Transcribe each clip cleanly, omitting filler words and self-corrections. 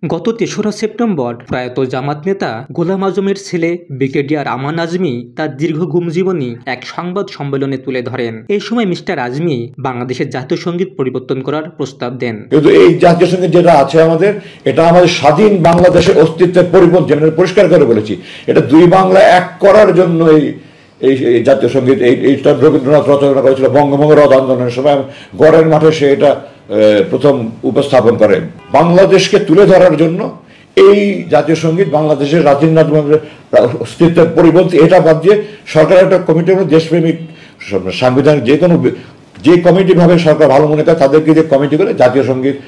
গত ৩রা সেপ্টেম্বর প্রয়াত জামাত নেতা গোলাম আজমের ছেলে ব্রিগেডিয়ার আমান আজমি তার দীর্ঘ গুমজীবনী এক সংবাদ সম্মেলনে তুলে ধরেন। এই সময় মিস্টার আজমি বাংলাদেশের জাতীয় সঙ্গীত পরিবর্তন করার প্রস্তাব দেন। কিন্তু এই জাতীয় সঙ্গীত যেটা আছে এটা আমাদের স্বাধীন বাংলাদেশের অস্তিত্বের পরিবর্তন পরিষ্কার করে বলেছি। এটা দুই বাংলা এক করার জন্য এই জাতীয় সঙ্গীত এইটা রবীন্দ্রনাথ রচনা করেছিল বঙ্গভঙ্গ রদ আন্দোলনের সময় গড়ের মাঠে সে এটা প্রথম উপস্থাপন করে। বাংলাদেশকে তুলে ধরার জন্য এই জাতীয় সঙ্গীত বাংলাদেশের স্বাধীন অস্তিত্বের পরিবর্তন এটা বাদ দিয়ে সরকার একটা কমিটি, দেশপ্রেমিক সাংবিধানিক যে কমিটি ভাবে সরকার ভালো মনে করে তাদেরকে যে কমিটি করে জাতীয় সঙ্গীত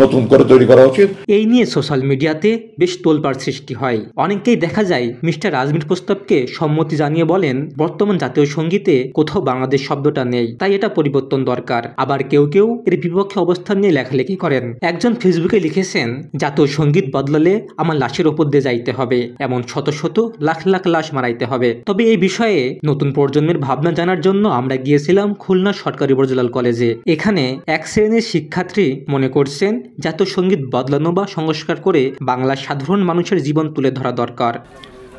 নতুন করে তৈরি করা উচিত। এই নিয়ে সোশ্যাল মিডিয়াতে বেশ তোলপাড় সৃষ্টি হয়। অনেকেই দেখা যায় মিস্টার আজমির প্রস্তাবকে সম্মতি জানিয়ে বলেন, বর্তমান জাতীয় সঙ্গীতে কোথাও বাংলাদেশ শব্দটা নেই, তাই এটা পরিবর্তন দরকার। আবার কেউ কেউ এর বিপক্ষে অবস্থান নিয়ে লেখালেখি করেন। একজন ফেসবুকে লিখেছেন, জাতীয় সঙ্গীত বদলালে আমার লাশের ওপর দিয়ে যাইতে হবে, এমন শত শত লাখ লাখ লাশ মারাইতে হবে। তবে এই বিষয়ে নতুন প্রজন্মের ভাবনা জানার জন্য আমরা গিয়েছিলাম খুলনা সরকারি বর্জলাল কলেজে। এখানে এক শ্রেণীর শিক্ষার্থী মনে করছে জাতীয় সঙ্গীত বদলানো বা সংস্কার করে বাংলার সাধারণ মানুষের জীবন তুলে ধরা দরকার।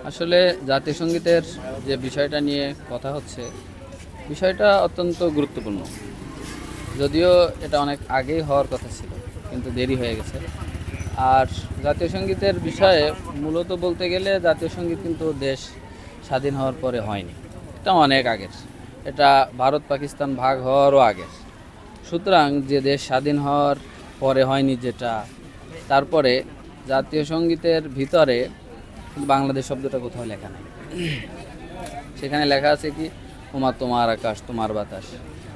আসলে জাতীয় সঙ্গীতের যে বিষয়টা নিয়ে কথা হচ্ছে, বিষয়টা অত্যন্ত গুরুত্বপূর্ণ। যদিও এটা অনেক আগেই হওয়ার কথা ছিল, কিন্তু দেরি হয়ে গেছে। আর জাতীয় সঙ্গীতের বিষয়ে মূলত বলতে গেলে জাতীয় সঙ্গীত কিন্তু দেশ স্বাধীন হওয়ার পরে হয়নি, এটা অনেক আগের। এটা ভারত পাকিস্তান ভাগ হওয়ারও আগের। সুতরাং যে দেশ স্বাধীন হওয়ার পরে হয়নি যেটা, তারপরে জাতীয় সঙ্গীতের ভিতরে বাংলাদেশ শব্দটা কোথাও লেখা নেই। সেখানে লেখা আছে কি, তোমার আকাশ তোমার বাতাস।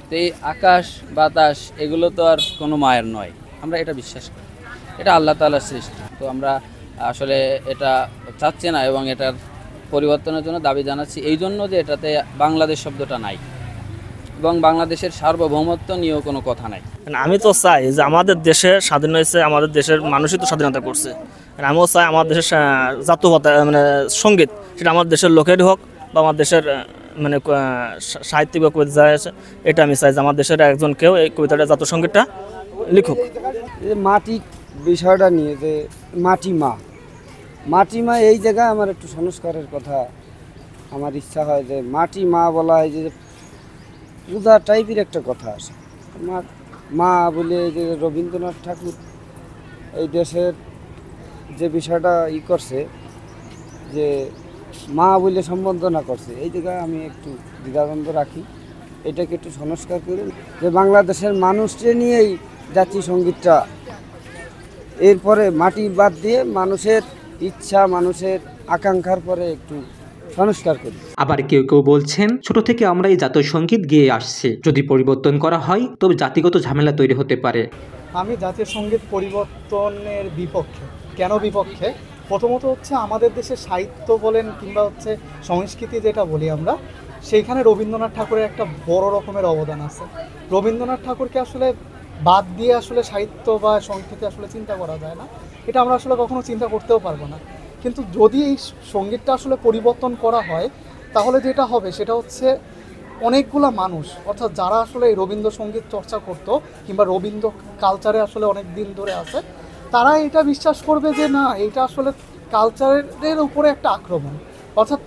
তো এই আকাশ বাতাস এগুলো তো আর কোনো মায়ের নয়, আমরা এটা বিশ্বাস করি, এটা আল্লাহ তাআলার সৃষ্টি। তো আমরা আসলে এটা চাচ্ছি না এবং এটার পরিবর্তনের জন্য দাবি জানাচ্ছি, এই জন্য যে এটাতে বাংলাদেশ শব্দটা নাই এবং বাংলাদেশের সার্বভৌমত্ব নিয়েও কোনো কথা নাই। আমি তো চাই যে আমাদের দেশে স্বাধীন হয়েছে, আমাদের দেশের মানুষই তো স্বাধীনতা করছে। আমিও চাই আমার দেশের জাতীয়তা সঙ্গীত সেটা আমার দেশের লোকেরই হোক বা আমার দেশের সাহিত্যিক বা কবিতা যারা আছে, এটা আমি চাই যে আমার দেশের একজন কেউ এই কবিতাটা জাতীয় সঙ্গীতটা লিখুক। মাটি বিষয়টা নিয়ে যে মাটি মা এই জায়গায় আমার একটু সংস্কারের কথা আমার ইচ্ছা হয়। যে মাটি মা বলা হয় যে পূজা টাইপের একটা কথা আসে। মা বলে যে রবীন্দ্রনাথ ঠাকুর এই দেশের যে বিষয়টা করছে, যে মা বলে সম্বোধনা করছে, এই জায়গায় আমি একটু দ্বিধাদ্বন্দ্ব রাখি। এটাকে একটু সংস্কার করি, যে বাংলাদেশের মানুষকে নিয়েই জাতীয় সঙ্গীতটা, এরপরে মাটি বাদ দিয়ে মানুষের ইচ্ছা মানুষের আকাঙ্ক্ষার পরে একটু সংস্কার করি। আবার কেউ কেউ বলছেন, ছোট থেকে আমরা এই জাতীয় সঙ্গীত গেয়ে আসছি, যদি পরিবর্তন করা হয় তবে জাতিগত ঝামেলা তৈরি হতে পারে। আমি জাতীয় সঙ্গীত পরিবর্তনের বিপক্ষে। কেন বিপক্ষে? প্রথমত হচ্ছে আমাদের দেশের সাহিত্য বলেন কিংবা হচ্ছে সংস্কৃতি যেটা বলি আমরা, সেইখানে রবীন্দ্রনাথ ঠাকুরের একটা বড় রকমের অবদান আছে। রবীন্দ্রনাথ ঠাকুরকে আসলে বাদ দিয়ে আসলে সাহিত্য বা সংস্কৃতি আসলে চিন্তা করা যায় না, এটা আমরা আসলে কখনো চিন্তা করতেও পারবো না। কিন্তু যদি এই সঙ্গীতটা আসলে পরিবর্তন করা হয়, তাহলে যেটা হবে সেটা হচ্ছে অনেকগুলা মানুষ, অর্থাৎ যারা আসলে এই রবীন্দ্রসঙ্গীত চর্চা করতো কিংবা রবীন্দ্র কালচারে আসলে অনেক দিন ধরে আছে, তারা এটা বিশ্বাস করবে যে না, এটা আসলে কালচারের উপরে একটা আক্রমণ, অর্থাৎ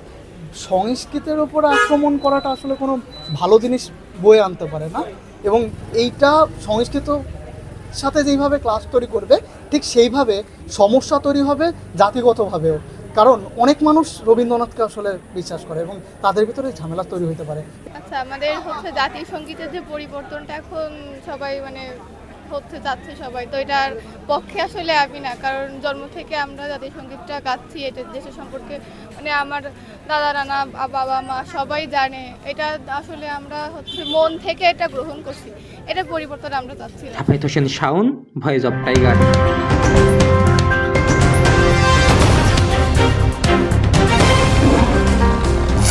সংস্কৃতির উপরে আক্রমণ করাটা আসলে কোনো ভালো জিনিস বয়ে আনতে পারে না। এবং এইটা সংস্কৃত সাথে যেইভাবে ক্লাস তৈরি করবে, ঠিক সেইভাবে সমস্যা তৈরি হবে জাতিগতভাবেও। কারণ অনেক মানুষ রবীন্দ্রনাথকে আসলে বিশ্বাস করে এবং তাদের ভিতরে ঝামেলা তৈরি হতে পারে। আচ্ছা, আমাদের হচ্ছে জাতীয় সঙ্গীতের যে পরিবর্তনটা এখন সবাই হচ্ছে যাচ্ছে সবাই, তো এটার পক্ষে আসলে আমি না। কারণ জন্ম থেকে আমরা জাতীয় সঙ্গীতটা গাচ্ছি, এটা দেশের সম্পর্কে আমার দাদা নানা বাবা মা সবাই জানে, এটা আসলে আমরা হচ্ছে মন থেকে এটা গ্রহণ করছি, এটা পরিবর্তন আমরা চাচ্ছি না। Afayet Hossain Shaon, Voice of Tiger.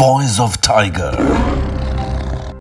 Voice of Tiger.